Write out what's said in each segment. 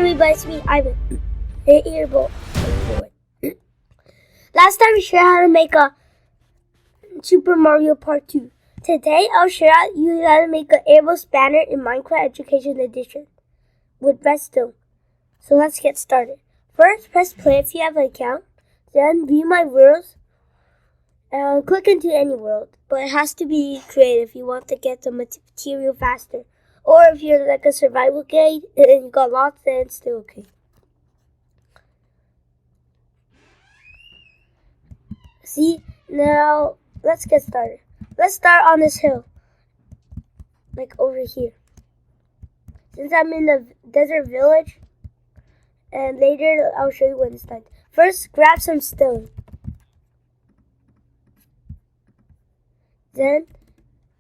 everybody, it's me, Ivan. Last time we shared how to make a Super Mario Part 2. Today I'll share you how to make an arrow spanner in Minecraft Education Edition with redstone. So let's get started. First, press play if you have an account. Then view my worlds. Click into any world, but it has to be creative if you want to get the material faster. Or if you're like a survival guide and you got lots, then it's still okay. See, now let's get started. Let's start on this hill, like over here. Since I'm in the desert village, and later I'll show you when it's done. First, grab some stone. Then,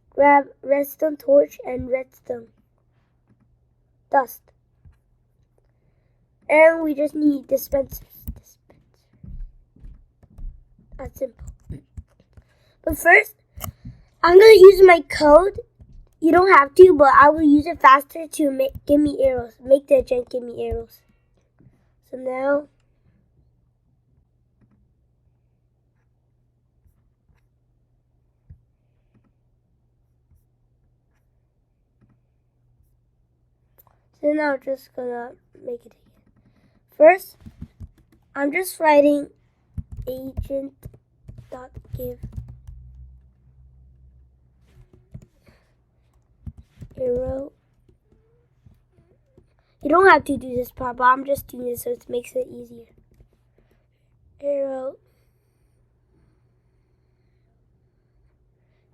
grab redstone torch and redstone dust. And we just need dispensers. That's simple. But first, I'm going to use my code. You don't have to, but I will use it faster to give me arrows. Make the agent give me arrows. So now, I'm just gonna make it again. First, I'm just writing agent.give arrow. You don't have to do this part, but I'm just doing this so it makes it easier. Arrow.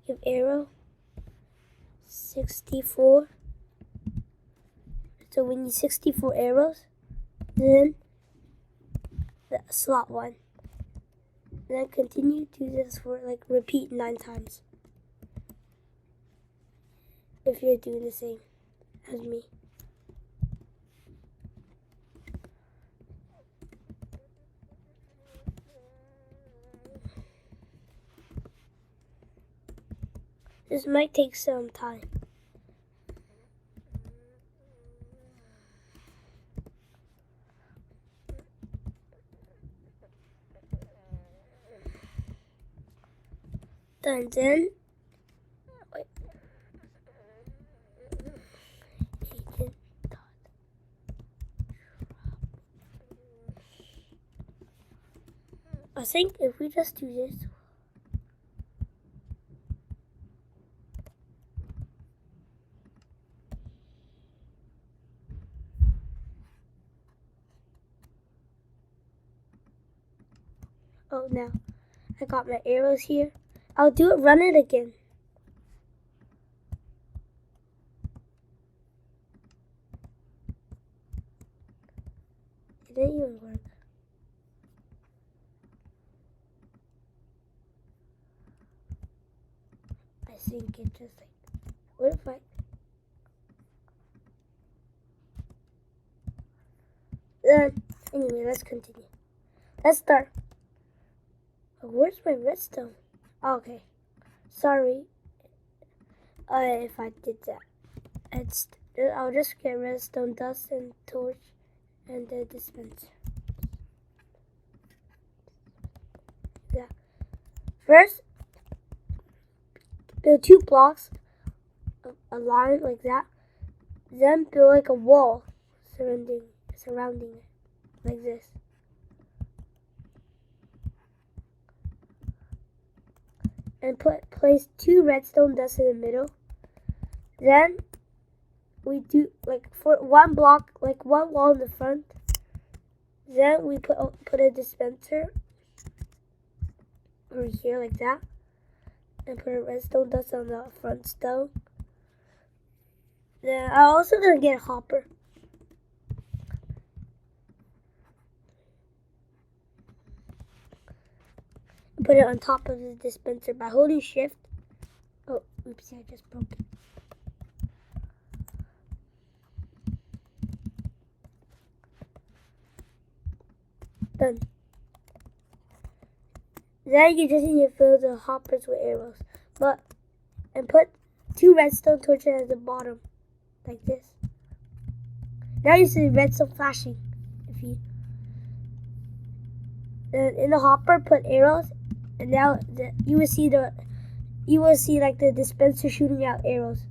Give arrow 64. So we need 64 arrows. Then the slot 1. Then continue to do this for repeat 9 times. If you're doing the same as me. This might take some time. And then I think if we just do this, oh, now I got my arrows here. I'll do it, run it again. It didn't even work. I think it just what if I... Anyway, let's continue. Let's start. Oh, where's my redstone? Okay, sorry if I did that. I'll just get redstone dust and torch and the dispenser. Yeah. First, build 2 blocks, a line like that. Then build like a wall surrounding it, like this. And place 2 redstone dust in the middle. Then we do for 1 block, 1 wall in the front. Then we put a dispenser over here like that, and put a redstone dust on the front stone. Then I'm also gonna get a hopper. Put it on top of the dispenser by holding shift. Oh, oopsie, I just broke it. Done. Then you just need to fill the hoppers with arrows. And put 2 redstone torches at the bottom, like this. Now you see redstone flashing. If you in the hopper put arrows, and now you will see like the dispenser shooting out arrows.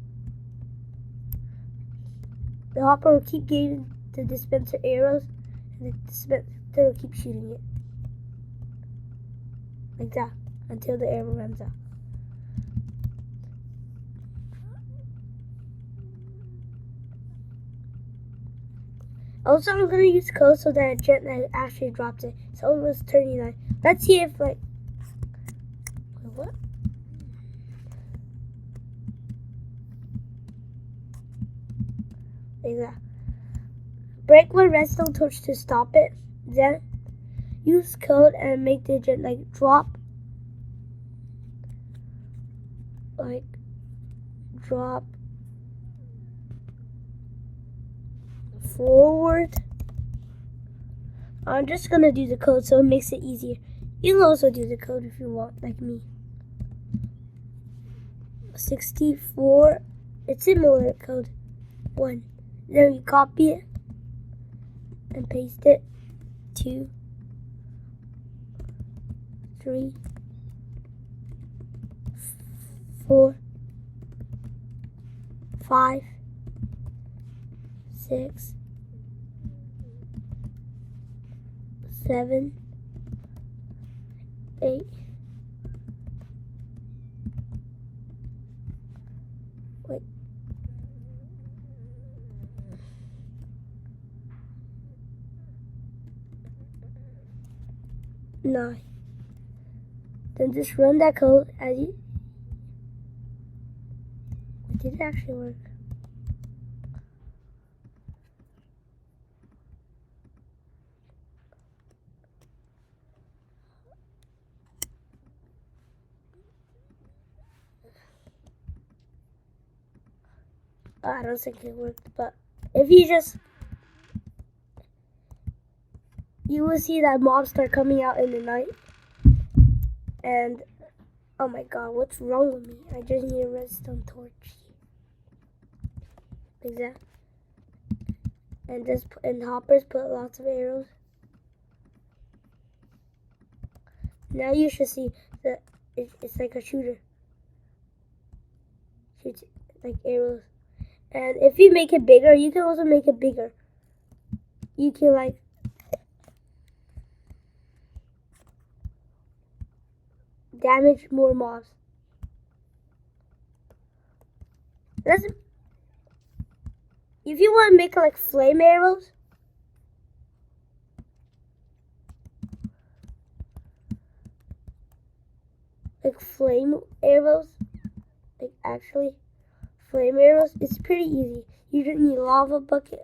The hopper will keep giving the dispenser arrows, and the dispenser will keep shooting it like that until the arrow runs out. Also, I'm gonna use code so that Jet actually drops it. So it was 39. Let's see if like what? Like that. Break one redstone torch to stop it. Then use code and make the Jet like drop forward. I'm just gonna do the code so it makes it easier. You can also do the code if you want, like me. 64. It's similar code. 1. Then you copy it and paste it. 2, 3, 4, 5, 6, 7, 8, 9. Then just run that code as you. Did it actually work? I don't think it worked, but if you will see that mobs start coming out in the night. And oh my god, what's wrong with me? I just need a redstone torch. Like that. And hoppers put lots of arrows. Now you should see that it's like a shooter. Shoots like arrows. And if you make it bigger, you can also make it bigger. You can like damage more mobs. If you want to make like flame arrows, flame arrows, it's pretty easy. You just need a lava bucket.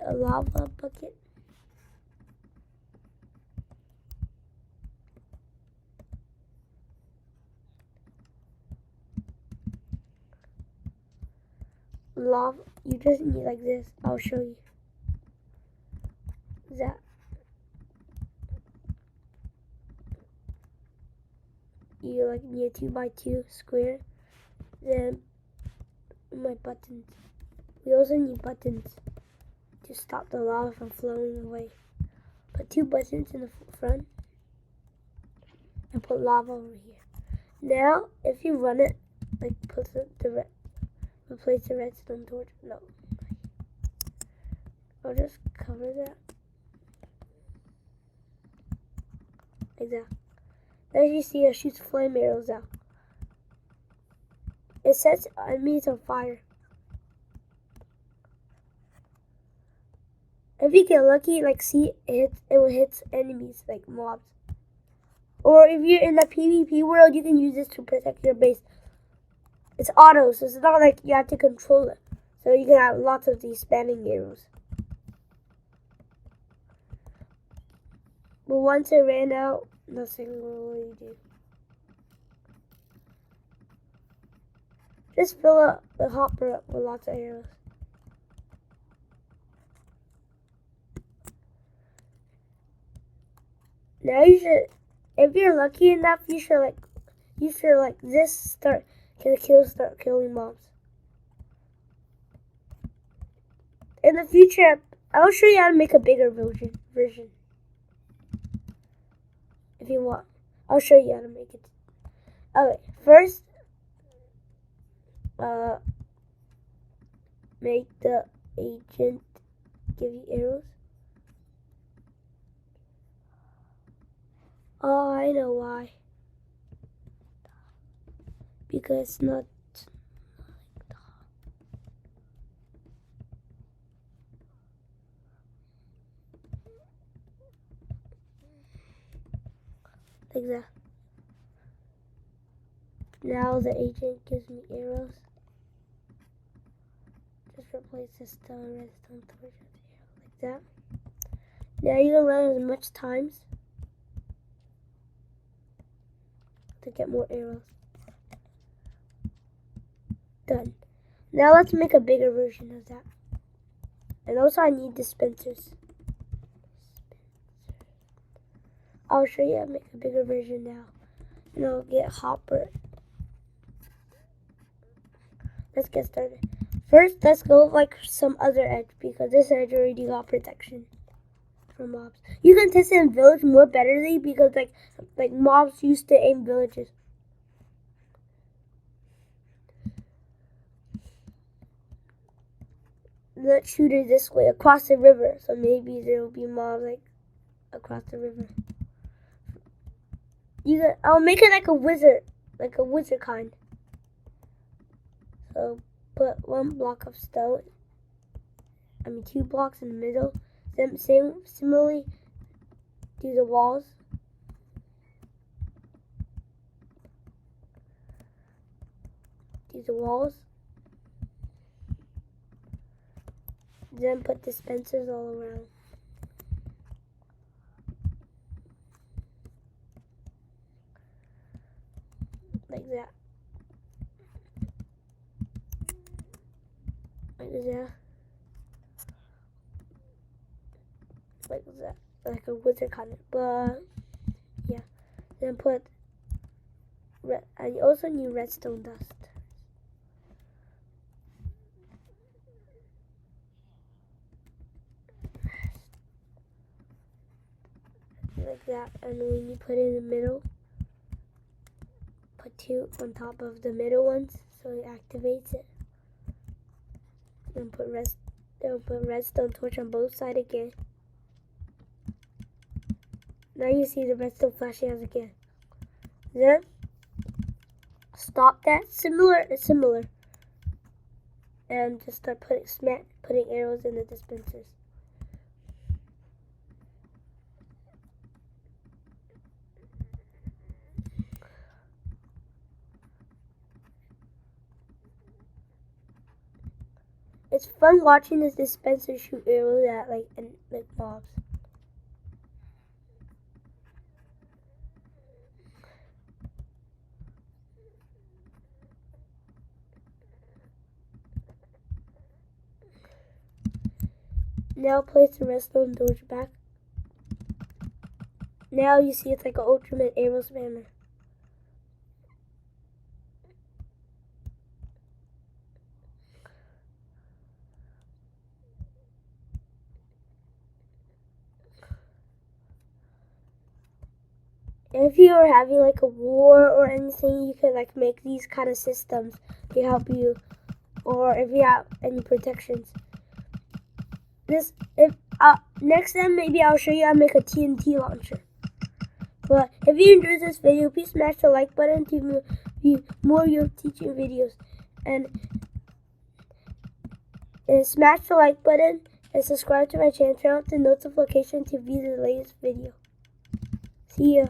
You just need like this. I'll show you. That. You like need a 2x2 square. Then my buttons. We also need buttons to stop the lava from flowing away. Put 2 buttons in the front and put lava over here. Now, if you run it, like replace the redstone torch. No. I'll just cover that. Like that. As you see, it shoots flame arrows out. It sets enemies on fire. If you get lucky, like see, it will hit enemies, like mobs. Or if you're in the PvP world, you can use this to protect your base. It's auto, so it's not like you have to control it. So you can have lots of these spamming arrows. But once it ran out, nothing will really do. Just fill up the hopper up with lots of arrows. Now you should, if you're lucky enough, you should like this start killing mobs. In the future I'll show you how to make a bigger version. If you want, I'll show you how to make it. Okay, first, make the agent give you arrows. Oh, I know why. Because it's not like that. Now the agent gives me arrows. Just replace the stone, redstone torch with the arrow like that. Now you can run as much times to get more arrows. Done. Now let's make a bigger version of that. And also I need dispensers. I'll show you how to make a bigger version now. And I'll get hopper. Let's get started. First, let's go like some other edge because this edge already got protection from mobs. You can test it in village more betterly because like mobs used to aim villages. Let's shoot it this way across the river, so maybe there will be mobs like across the river. I'll make it like a wizard kind. So put 1 block of stone. 2 blocks in the middle. Then similarly do the walls. Then put dispensers all around. Like that. Like that. Like a wizard kind of. But yeah. Then put I also need redstone dust. Like that. And when you put it in the middle, put 2 on top of the middle ones so it activates it. Then put redstone torch on both sides again. Now you see the redstone flashing out again. Then stop that. Similar, and just start putting arrows in the dispensers. It's fun watching this dispenser shoot arrows at like mobs. Now place the redstone torch back. Now you see it's like an ultimate arrow spammer. If you are having like a war or anything, you can like make these kind of systems to help you, or if you have any protections. Next time maybe I'll show you how to make a TNT launcher. But if you enjoyed this video, please smash the like button to view more of your teaching videos, and smash the like button and subscribe to my channel. Turn on the notification to view the latest video. See ya.